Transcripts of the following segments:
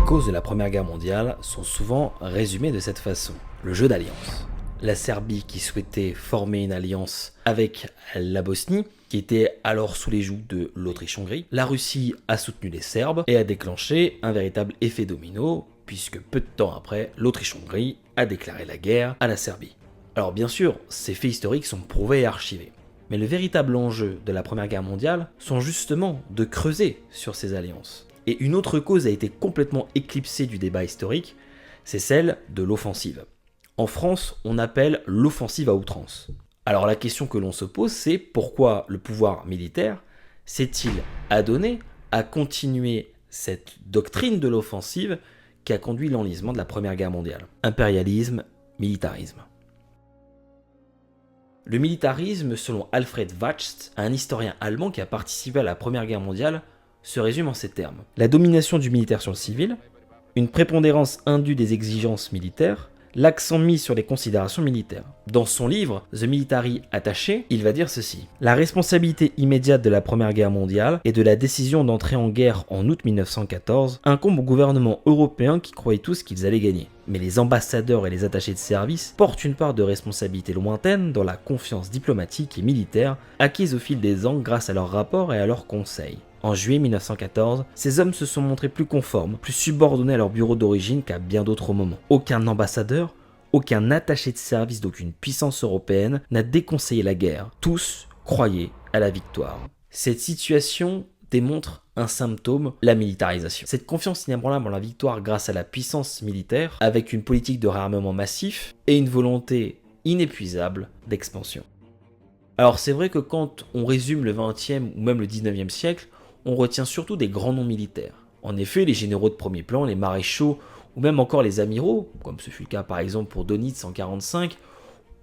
causes de la Première Guerre mondiale sont souvent résumées de cette façon. Le jeu d'alliance. La Serbie qui souhaitait former une alliance avec la Bosnie, qui était alors sous les jougs de l'Autriche-Hongrie. La Russie a soutenu les Serbes et a déclenché un véritable effet domino, puisque peu de temps après, l'Autriche-Hongrie a déclaré la guerre à la Serbie. Alors bien sûr, ces faits historiques sont prouvés et archivés. Mais le véritable enjeu de la Première Guerre mondiale sont justement de creuser sur ces alliances. Et une autre cause a été complètement éclipsée du débat historique, c'est celle de l'offensive. En France, on appelle l'offensive à outrance. Alors la question que l'on se pose, c'est pourquoi le pouvoir militaire s'est-il adonné à continuer cette doctrine de l'offensive qui a conduit l'enlisement de la Première Guerre mondiale. Impérialisme, militarisme. Le militarisme, selon Alfred Wacht, un historien allemand qui a participé à la Première Guerre mondiale, se résume en ces termes. La domination du militaire sur le civil, une prépondérance indue des exigences militaires, l'accent mis sur les considérations militaires. Dans son livre The Military Attaché, il va dire ceci. La responsabilité immédiate de la Première Guerre mondiale et de la décision d'entrer en guerre en août 1914 incombe aux gouvernements européens qui croyaient tous qu'ils allaient gagner. Mais les ambassadeurs et les attachés de service portent une part de responsabilité lointaine dans la confiance diplomatique et militaire acquise au fil des ans grâce à leurs rapports et à leurs conseils. En juillet 1914, ces hommes se sont montrés plus conformes, plus subordonnés à leur bureau d'origine qu'à bien d'autres moments. Aucun ambassadeur, aucun attaché de service d'aucune puissance européenne n'a déconseillé la guerre. Tous croyaient à la victoire. Cette situation démontre un symptôme, la militarisation. Cette confiance inébranlable en la victoire grâce à la puissance militaire, avec une politique de réarmement massif et une volonté inépuisable d'expansion. Alors c'est vrai que quand on résume le XXe ou même le XIXe siècle, on retient surtout des grands noms militaires. En effet, les généraux de premier plan, les maréchaux, ou même encore les amiraux, comme ce fut le cas par exemple pour Dönitz en 1945,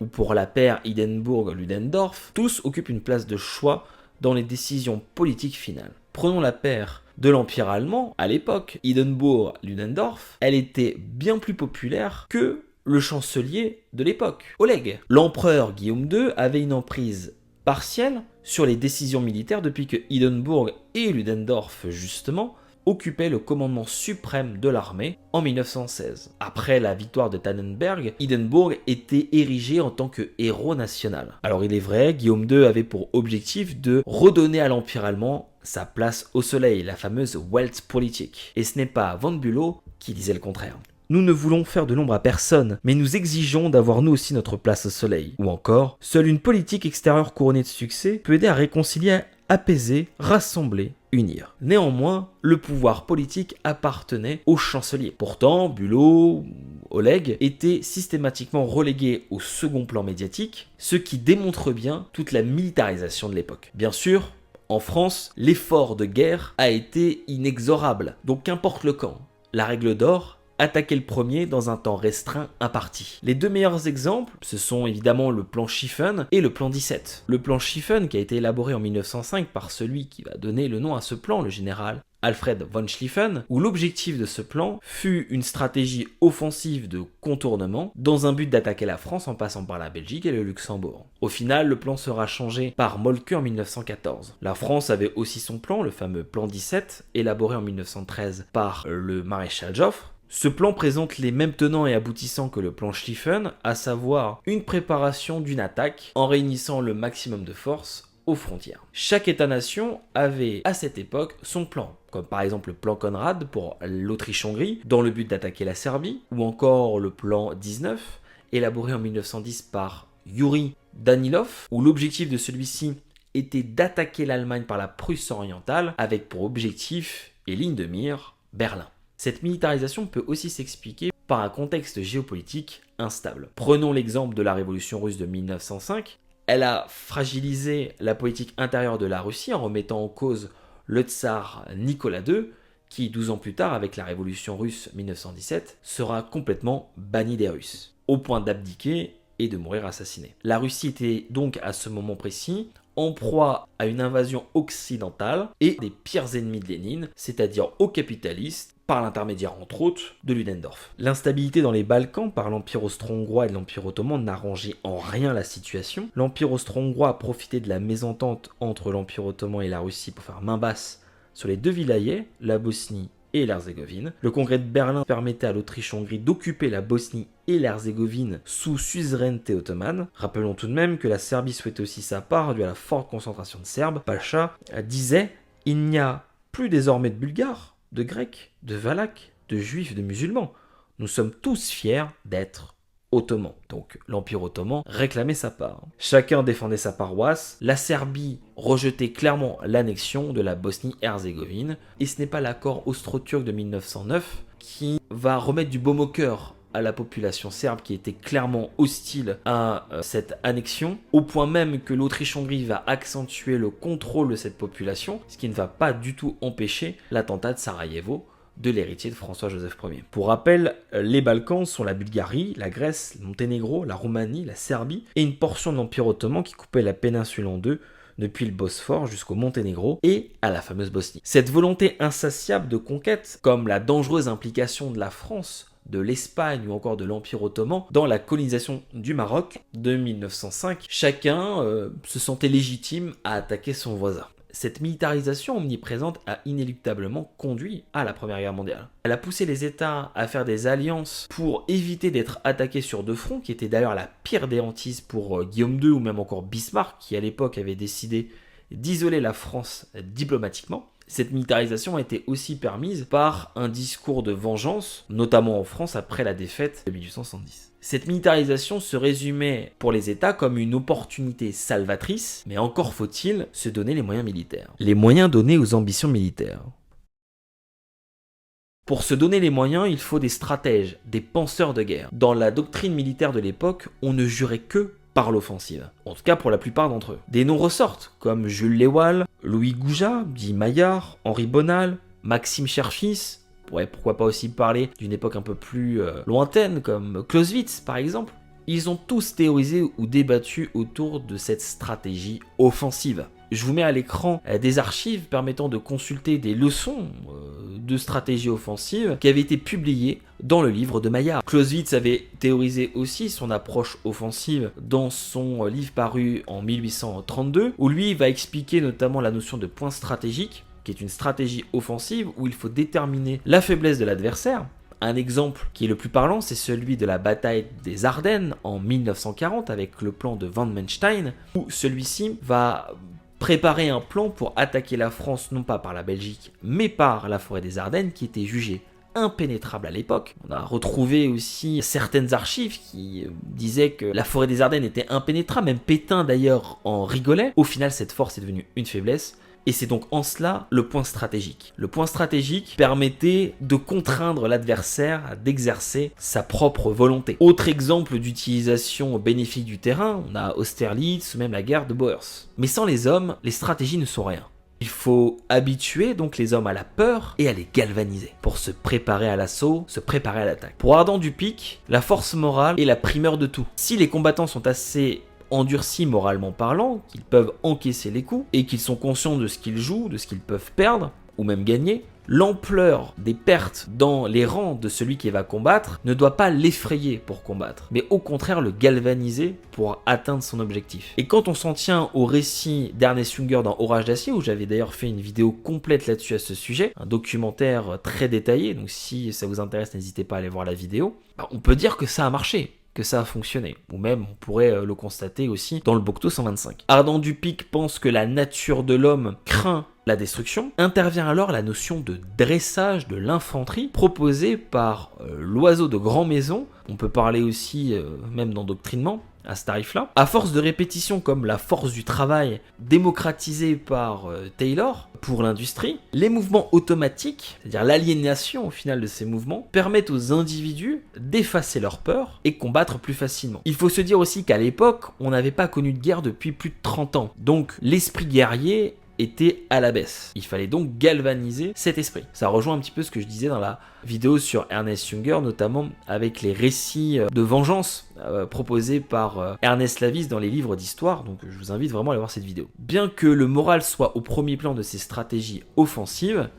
ou pour la paire Hindenburg-Ludendorff, tous occupent une place de choix dans les décisions politiques finales. Prenons la paire de l'Empire allemand, à l'époque, Hindenburg-Ludendorff, elle était bien plus populaire que le chancelier de l'époque, Oleg. L'empereur Guillaume II avait une emprise partielle sur les décisions militaires depuis que Hindenburg et Ludendorff, justement, occupaient le commandement suprême de l'armée en 1916. Après la victoire de Tannenberg, Hindenburg était érigé en tant que héros national. Alors il est vrai, Guillaume II avait pour objectif de redonner à l'Empire allemand sa place au soleil, la fameuse Weltpolitik. Et ce n'est pas von Bülow qui disait le contraire. Nous ne voulons faire de l'ombre à personne, mais nous exigeons d'avoir nous aussi notre place au soleil. Ou encore, seule une politique extérieure couronnée de succès peut aider à réconcilier, apaiser, rassembler, unir. Néanmoins, le pouvoir politique appartenait au chancelier. Pourtant, Bülow, Oleg étaient systématiquement relégués au second plan médiatique, ce qui démontre bien toute la militarisation de l'époque. Bien sûr, en France, l'effort de guerre a été inexorable, donc qu'importe le camp. La règle d'or, attaquer le premier dans un temps restreint imparti. Les deux meilleurs exemples, ce sont évidemment le plan Schlieffen et le plan 17. Le plan Schlieffen qui a été élaboré en 1905 par celui qui va donner le nom à ce plan, le général Alfred von Schlieffen, où l'objectif de ce plan fut une stratégie offensive de contournement dans un but d'attaquer la France en passant par la Belgique et le Luxembourg. Au final, le plan sera changé par Moltke en 1914. La France avait aussi son plan, le fameux plan 17, élaboré en 1913 par le maréchal Joffre. Ce plan présente les mêmes tenants et aboutissants que le plan Schlieffen, à savoir une préparation d'une attaque en réunissant le maximum de forces aux frontières. Chaque État-nation avait à cette époque son plan, comme par exemple le plan Conrad pour l'Autriche-Hongrie, dans le but d'attaquer la Serbie, ou encore le plan 19, élaboré en 1910 par Yuri Danilov, où l'objectif de celui-ci était d'attaquer l'Allemagne par la Prusse orientale, avec pour objectif et ligne de mire Berlin. Cette militarisation peut aussi s'expliquer par un contexte géopolitique instable. Prenons l'exemple de la révolution russe de 1905. Elle a fragilisé la politique intérieure de la Russie en remettant en cause le tsar Nicolas II, qui 12 ans plus tard, avec la révolution russe 1917, sera complètement banni des Russes, au point d'abdiquer et de mourir assassiné. La Russie était donc à ce moment précis en proie à une invasion occidentale et des pires ennemis de Lénine, c'est-à-dire aux capitalistes, par l'intermédiaire entre autres de Ludendorff. L'instabilité dans les Balkans par l'Empire austro-hongrois et de l'Empire ottoman n'arrangeait en rien la situation. L'Empire austro-hongrois a profité de la mésentente entre l'Empire ottoman et la Russie pour faire main basse sur les deux vilayets, la Bosnie et l'Herzégovine. Le congrès de Berlin permettait à l'Autriche-Hongrie d'occuper la Bosnie et l'Herzégovine sous suzeraineté ottomane. Rappelons tout de même que la Serbie souhaitait aussi sa part dû à la forte concentration de Serbes. Pacha disait « Il n'y a plus désormais de Bulgares, de Grecs, de Valaques, de Juifs, de musulmans. Nous sommes tous fiers d'être ottoman. » Donc l'Empire ottoman réclamait sa part. Chacun défendait sa paroisse. La Serbie rejetait clairement l'annexion de la Bosnie-Herzégovine. Et ce n'est pas l'accord austro-turc de 1909 qui va remettre du baume au cœur à la population serbe qui était clairement hostile à cette annexion, au point même que l'Autriche-Hongrie va accentuer le contrôle de cette population, ce qui ne va pas du tout empêcher l'attentat de Sarajevo de l'héritier de François-Joseph Ier. Pour rappel, les Balkans sont la Bulgarie, la Grèce, le Monténégro, la Roumanie, la Serbie et une portion de l'Empire ottoman qui coupait la péninsule en deux depuis le Bosphore jusqu'au Monténégro et à la fameuse Bosnie. Cette volonté insatiable de conquête, comme la dangereuse implication de la France, de l'Espagne ou encore de l'Empire ottoman dans la colonisation du Maroc de 1905, chacun se sentait légitime à attaquer son voisin. Cette militarisation omniprésente a inéluctablement conduit à la Première Guerre mondiale. Elle a poussé les États à faire des alliances pour éviter d'être attaqués sur deux fronts, qui était d'ailleurs la pire des hantises pour Guillaume II ou même encore Bismarck, qui à l'époque avait décidé d'isoler la France diplomatiquement. Cette militarisation a été aussi permise par un discours de vengeance, notamment en France après la défaite de 1870. Cette militarisation se résumait pour les États comme une opportunité salvatrice, mais encore faut-il se donner les moyens militaires. Les moyens donnés aux ambitions militaires. Pour se donner les moyens, il faut des stratèges, des penseurs de guerre. Dans la doctrine militaire de l'époque, on ne jurait que par l'offensive. En tout cas pour la plupart d'entre eux. Des noms ressortent, comme Jules Léoal, Louis Gouja, dit Maillard, Henri Bonal, Maxime Cherfis. Pourquoi pas aussi parler d'une époque un peu plus lointaine, comme Clausewitz par exemple. Ils ont tous théorisé ou débattu autour de cette stratégie offensive. Je vous mets à l'écran des archives permettant de consulter des leçons de stratégie offensive qui avaient été publiées dans le livre de Maillard. Clausewitz avait théorisé aussi son approche offensive dans son livre paru en 1832, où lui va expliquer notamment la notion de point stratégique, qui est une stratégie offensive où il faut déterminer la faiblesse de l'adversaire. Un exemple qui est le plus parlant, c'est celui de la bataille des Ardennes en 1940 avec le plan de Von Manstein, où celui-ci va préparer un plan pour attaquer la France non pas par la Belgique, mais par la forêt des Ardennes qui était jugée impénétrable à l'époque. On a retrouvé aussi certaines archives qui disaient que la forêt des Ardennes était impénétrable, même Pétain d'ailleurs en rigolait. Au final, cette force est devenue une faiblesse. Et c'est donc en cela le point stratégique. Le point stratégique permettait de contraindre l'adversaire d'exercer sa propre volonté. Autre exemple d'utilisation bénéfique du terrain, on a Austerlitz ou même la guerre de Boers. Mais sans les hommes, les stratégies ne sont rien. Il faut habituer donc les hommes à la peur et à les galvaniser pour se préparer à l'assaut, se préparer à l'attaque. Pour Ardent du Pic, la force morale est la primeur de tout. Si les combattants sont assez endurcis moralement parlant, qu'ils peuvent encaisser les coups et qu'ils sont conscients de ce qu'ils jouent, de ce qu'ils peuvent perdre ou même gagner, l'ampleur des pertes dans les rangs de celui qui va combattre ne doit pas l'effrayer pour combattre, mais au contraire le galvaniser pour atteindre son objectif. Et quand on s'en tient au récit d'Ernest Junger dans Orage d'acier, où j'avais d'ailleurs fait une vidéo complète là-dessus à ce sujet, un documentaire très détaillé, donc si ça vous intéresse n'hésitez pas à aller voir la vidéo, on peut dire que ça a marché, que ça a fonctionné, ou même on pourrait le constater aussi dans le Bocteau 125. Ardent du Pic pense que la nature de l'homme craint la destruction. Intervient alors la notion de dressage de l'infanterie proposée par l'oiseau de grand maison. On peut parler aussi même d'endoctrinement à ce tarif-là. À force de répétitions comme la force du travail démocratisée par Taylor pour l'industrie, les mouvements automatiques, c'est-à-dire l'aliénation au final de ces mouvements, permettent aux individus d'effacer leur peur et combattre plus facilement. Il faut se dire aussi qu'à l'époque, on n'avait pas connu de guerre depuis plus de 30 ans. Donc l'esprit guerrier était à la baisse. Il fallait donc galvaniser cet esprit. Ça rejoint un petit peu ce que je disais dans la vidéo sur Ernest Junger, notamment avec les récits de vengeance proposée par Ernest Lavis dans les livres d'histoire, donc je vous invite vraiment à aller voir cette vidéo. Bien que le moral soit au premier plan de ces stratégies offensives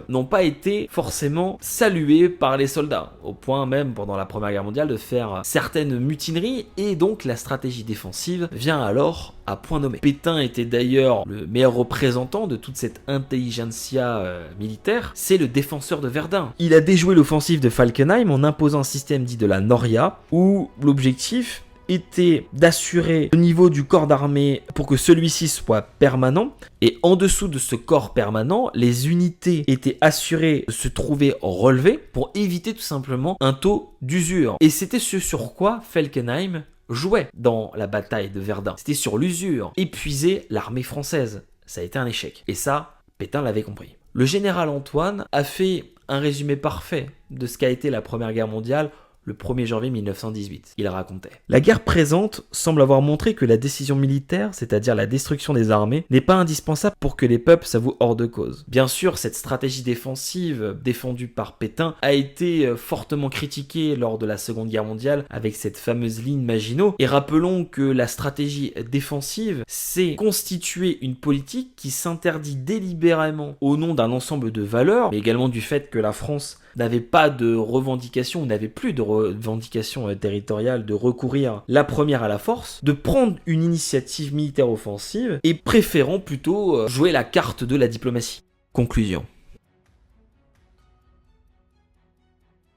n'ont pas été forcément saluées par les soldats, au point même pendant la Première Guerre mondiale de faire certaines mutineries, et donc la stratégie défensive vient alors à point nommé. Pétain était d'ailleurs le meilleur représentant de toute cette intelligentsia militaire, c'est le défenseur de Verdun. Il a déjoué l'offensive de Falkenhayn en imposant un système dit de la Noria, où l'objectif était d'assurer le niveau du corps d'armée pour que celui-ci soit permanent, et en dessous de ce corps permanent, les unités étaient assurées de se trouver relevées pour éviter tout simplement un taux d'usure. Et c'était ce sur quoi Falkenhayn jouait dans la bataille de Verdun. C'était sur l'usure, épuiser l'armée française. Ça a été un échec. Et ça, Pétain l'avait compris. Le général Antoine a fait un résumé parfait de ce qu'a été la Première Guerre mondiale le 1er janvier 1918. Il racontait: la guerre présente semble avoir montré que la décision militaire, c'est-à-dire la destruction des armées, n'est pas indispensable pour que les peuples s'avouent hors de cause. Bien sûr, cette stratégie défensive défendue par Pétain a été fortement critiquée lors de la Seconde Guerre mondiale avec cette fameuse ligne Maginot. Et rappelons que la stratégie défensive, c'est constituer une politique qui s'interdit délibérément au nom d'un ensemble de valeurs, mais également du fait que la France n'avait pas de revendication, n'avait plus de revendication territoriale de recourir la première à la force, de prendre une initiative militaire offensive et préférant plutôt jouer la carte de la diplomatie. Conclusion.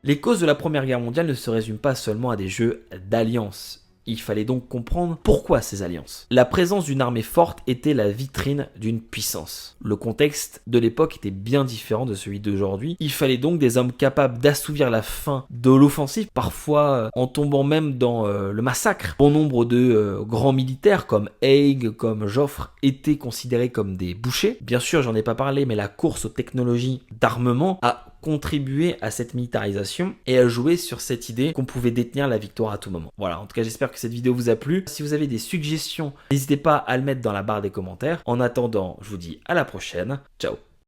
Les causes de la Première Guerre mondiale ne se résument pas seulement à des jeux d'alliances. Il fallait donc comprendre pourquoi ces alliances. La présence d'une armée forte était la vitrine d'une puissance. Le contexte de l'époque était bien différent de celui d'aujourd'hui. Il fallait donc des hommes capables d'assouvir la faim de l'offensive, parfois en tombant même dans le massacre. Bon nombre de grands militaires comme Haig, comme Joffre, étaient considérés comme des bouchers. Bien sûr, j'en ai pas parlé, mais la course aux technologies d'armement a contribué à cette militarisation et à jouer sur cette idée qu'on pouvait détenir la victoire à tout moment. Voilà, en tout cas j'espère que cette vidéo vous a plu. Si vous avez des suggestions, n'hésitez pas à le mettre dans la barre des commentaires. En attendant, je vous dis à la prochaine. Ciao.